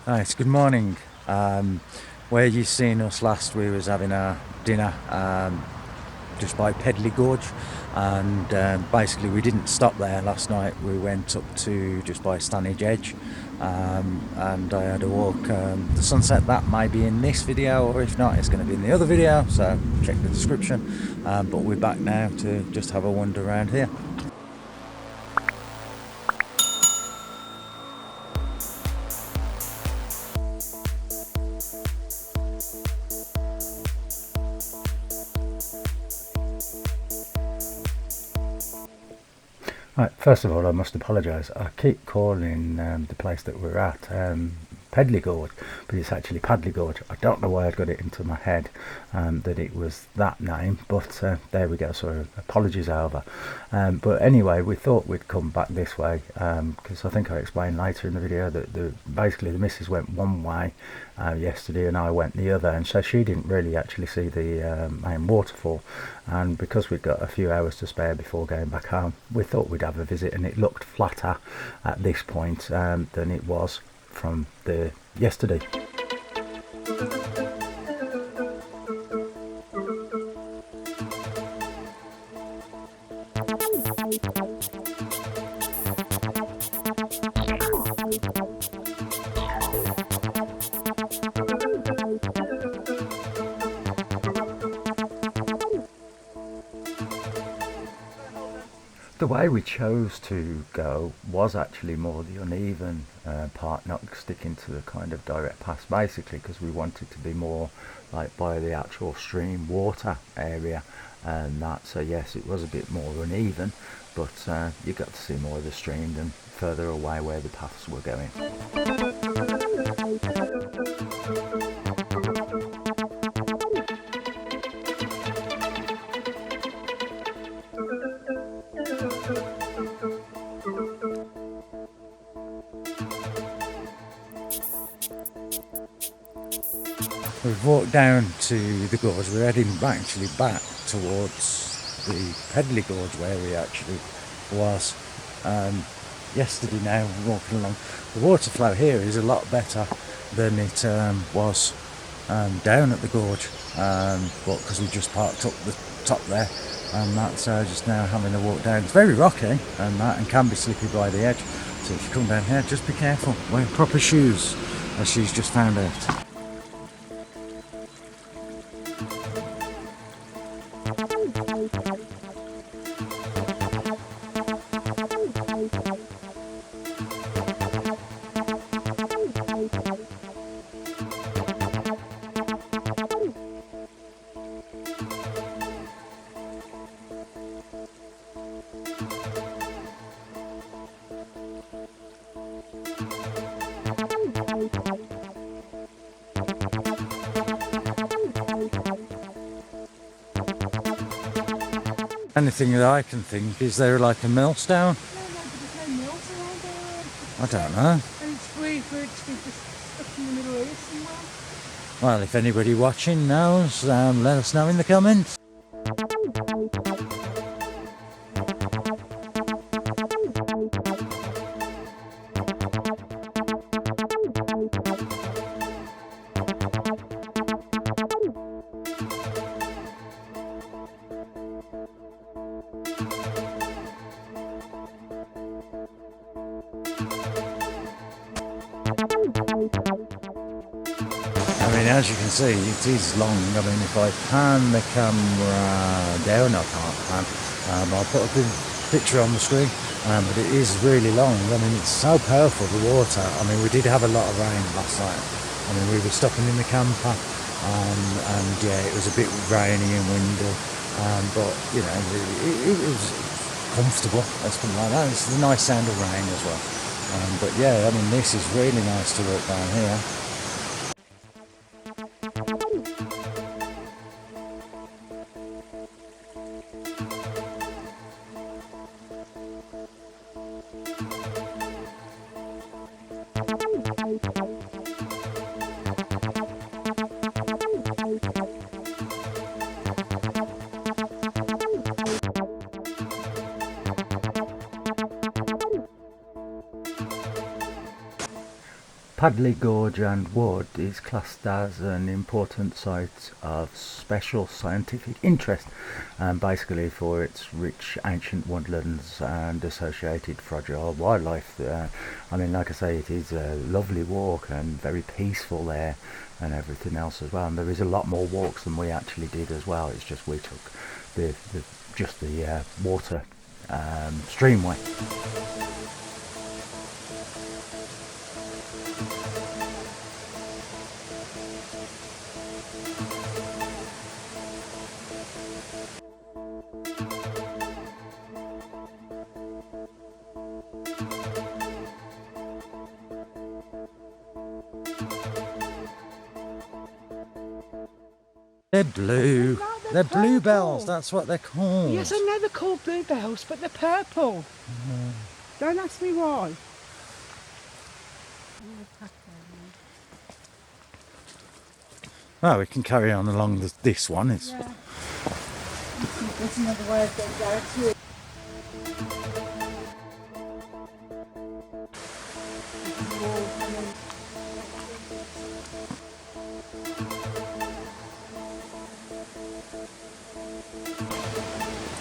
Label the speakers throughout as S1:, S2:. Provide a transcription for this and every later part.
S1: Right, good morning. Where you seen us last, we was having our dinner just by Pedley Gorge, and basically we didn't stop there last night. We went up to just by Stanage Edge, and I had a walk. The sunset that may be in this video, or if not, it's going to be in the other video. So check the description. But we're back now to just have a wander around here. Right, first of all, I must apologise. I keep calling the place that we're at Padley Gorge, but it's actually Padley Gorge. I don't know why I got it into my head that it was that name, but there we go. So apologies over. But anyway, we thought we'd come back this way because I think I explained later in the video that basically the missus went one way yesterday and I went the other, and so she didn't really actually see the main waterfall. And because we'd got a few hours to spare before going back home, we thought we'd have a visit, and it looked flatter at this point than it was from the yesterday. The way we chose to go was actually more the uneven part, not sticking to the kind of direct paths, basically because we wanted to be more like by the actual stream water area and that. So yes, it was a bit more uneven, but you got to see more of the stream than further away where the paths were going. We've walked down to the gorge. We're heading actually back towards the Padley Gorge where we actually was yesterday. Now we're walking along. The water flow here is a lot better than it was down at the gorge, but because we just parked up the top there, and that's just now having a walk down. It's very rocky and that, and can be slippy by the edge, so if you come down here, just be careful, wear proper shoes, as she's just found out. Anything that I can think, is there like a millstone?
S2: No, there's no mills around there.
S1: I don't know.
S2: And it's free for it to be just stuck in the Middle East somewhere.
S1: Well, if anybody watching knows, let us know in the comments. I mean, as you can see, it is long. I mean, if I pan the camera down, I can't pan. I'll put a good picture on the screen, but it is really long. I mean, it's so powerful, the water. I mean, we did have a lot of rain last night. I mean, we were stopping in the camper, and yeah, it was a bit rainy and windy, but you know, it was comfortable. Let's put it like that. It's a nice sound of rain as well. But yeah, I mean, this is really nice to walk down here. Padley Gorge and Wood is classed as an important site of special scientific interest, basically for its rich ancient woodlands and associated fragile wildlife. I mean, like I say, it is a lovely walk and very peaceful there and everything else as well. And there is a lot more walks than we actually did as well. It's just we took the water streamway.
S3: They're blue.
S2: No,
S3: They're
S2: purple.
S3: bluebells. That's what they're called.
S2: Yes, I know they're called bluebells, but they're purple. Don't ask me why.
S3: Well, we can carry on along this one. It's
S2: Yeah. There's another way of getting down to it.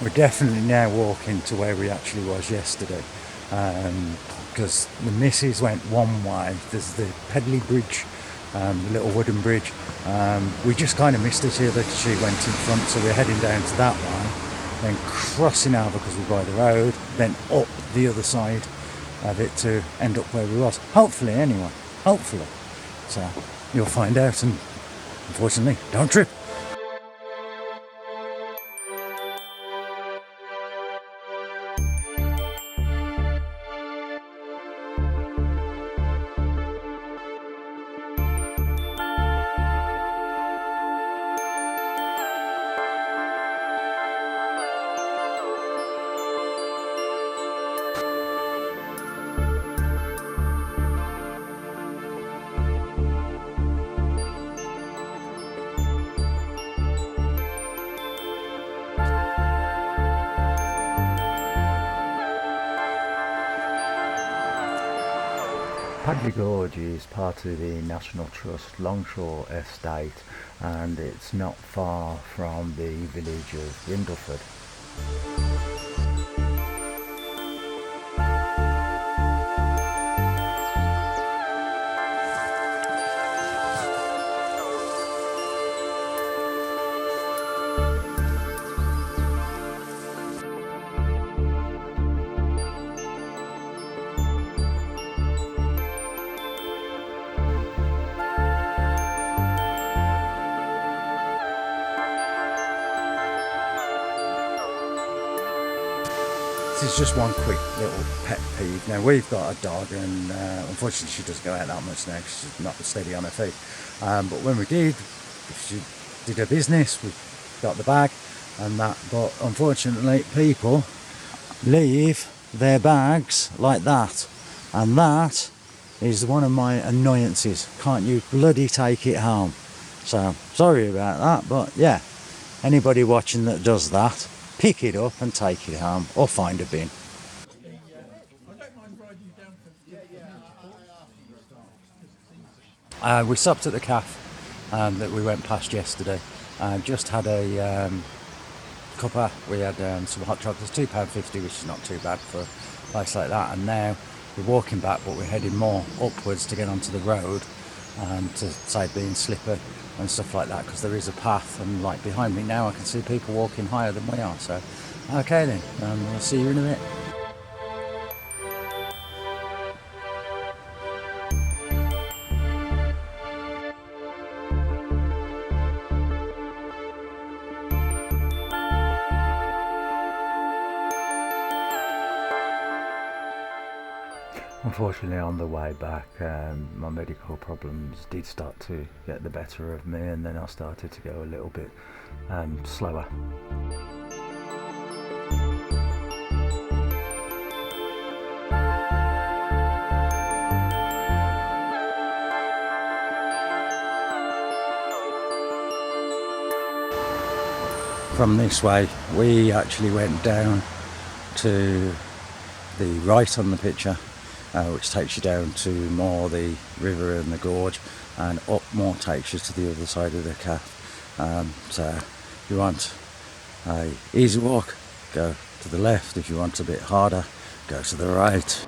S3: We're definitely now walking to where we actually was yesterday, because the missus went one way. There's the Padley Bridge, the little wooden bridge. We just kind of missed each other because she went in front, so we're heading down to that one, then crossing over because we're by the road, then up the other side of it to end up where we was. Hopefully, anyway. Hopefully. So you'll find out, and unfortunately, don't trip.
S1: Padley Gorge is part of the National Trust Longshore Estate, and it's not far from the village of Brindleford.
S3: This is just one quick little pet peeve. Now, we've got a dog, and unfortunately she doesn't go out that much now because she's not steady on her feet. But when we did, she did her business, we got the bag and that. But unfortunately, people leave their bags like that. And that is one of my annoyances. Can't you bloody take it home? So, sorry about that, but yeah, anybody watching that does that, pick it up and take it home, or find a bin. We stopped at the cafe that we went past yesterday. Just had a cuppa. We had some hot chocolates, £2.50, which is not too bad for a place like that. And now we're walking back, but we're heading more upwards to get onto the road, to save being slippery and stuff like that, because there is a path, and like behind me now I can see people walking higher than we are. So okay then, I'll see you in a bit.
S1: Unfortunately, on the way back, my medical problems did start to get the better of me, and then I started to go a little bit slower.
S3: From this way, we actually went down to the right on the picture, which takes you down to more the river and the gorge, and up more takes you to the other side of the calf. So if you want a easy walk, go to the left. If you want a bit harder, go to the right.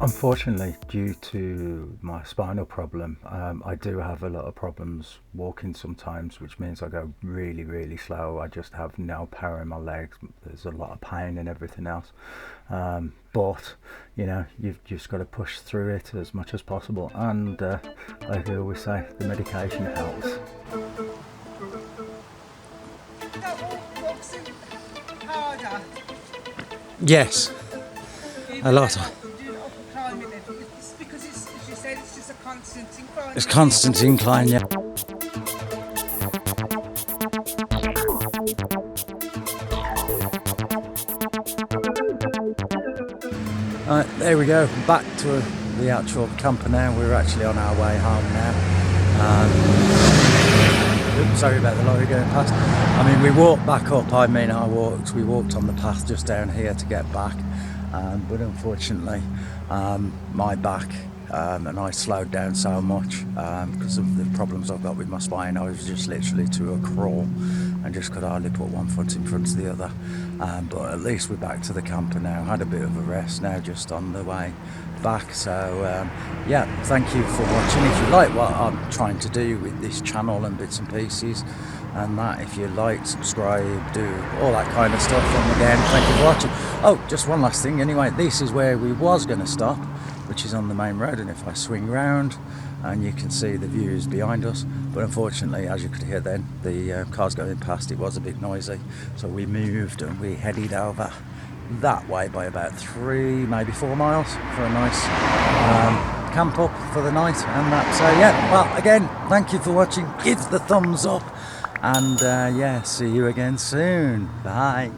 S1: Unfortunately, due to my spinal problem, I do have a lot of problems walking sometimes, which means I go really, really slow. I just have no power in my legs. There's a lot of pain and everything else. But, you know, you've just got to push through it as much as possible. And like I always say, the medication helps.
S2: That walk seemed harder.
S3: Yes, a lot.
S2: Climbing it. It's because it's, as you said, it's just a constant incline.
S3: It's constant incline, yeah. Alright, there we go, back to the actual camper now. We're actually on our way home now. Oops, sorry about the lorry going past. I mean, we walked back up, we walked on the path just down here to get back. But unfortunately, my back and I slowed down so much because of the problems I've got with my spine. I was just literally to a crawl and just could hardly put one foot in front of the other. But at least we're back to the camper now. Had a bit of a rest now, just on the way back. So yeah, thank you for watching. If you like what I'm trying to do with this channel and bits and pieces and that, if you like, subscribe, do all that kind of stuff. And again, thank you for watching. Oh, just one last thing anyway, this is where we was going to stop, which is on the main road, and if I swing round and you can see the views behind us, but unfortunately, as you could hear then, the cars going past, it was a bit noisy, so we moved and we headed over that way by about 3, maybe 4 miles for a nice camp up for the night and that. So yeah, well, again, thank you for watching, give the thumbs up, and yeah, see you again soon, bye.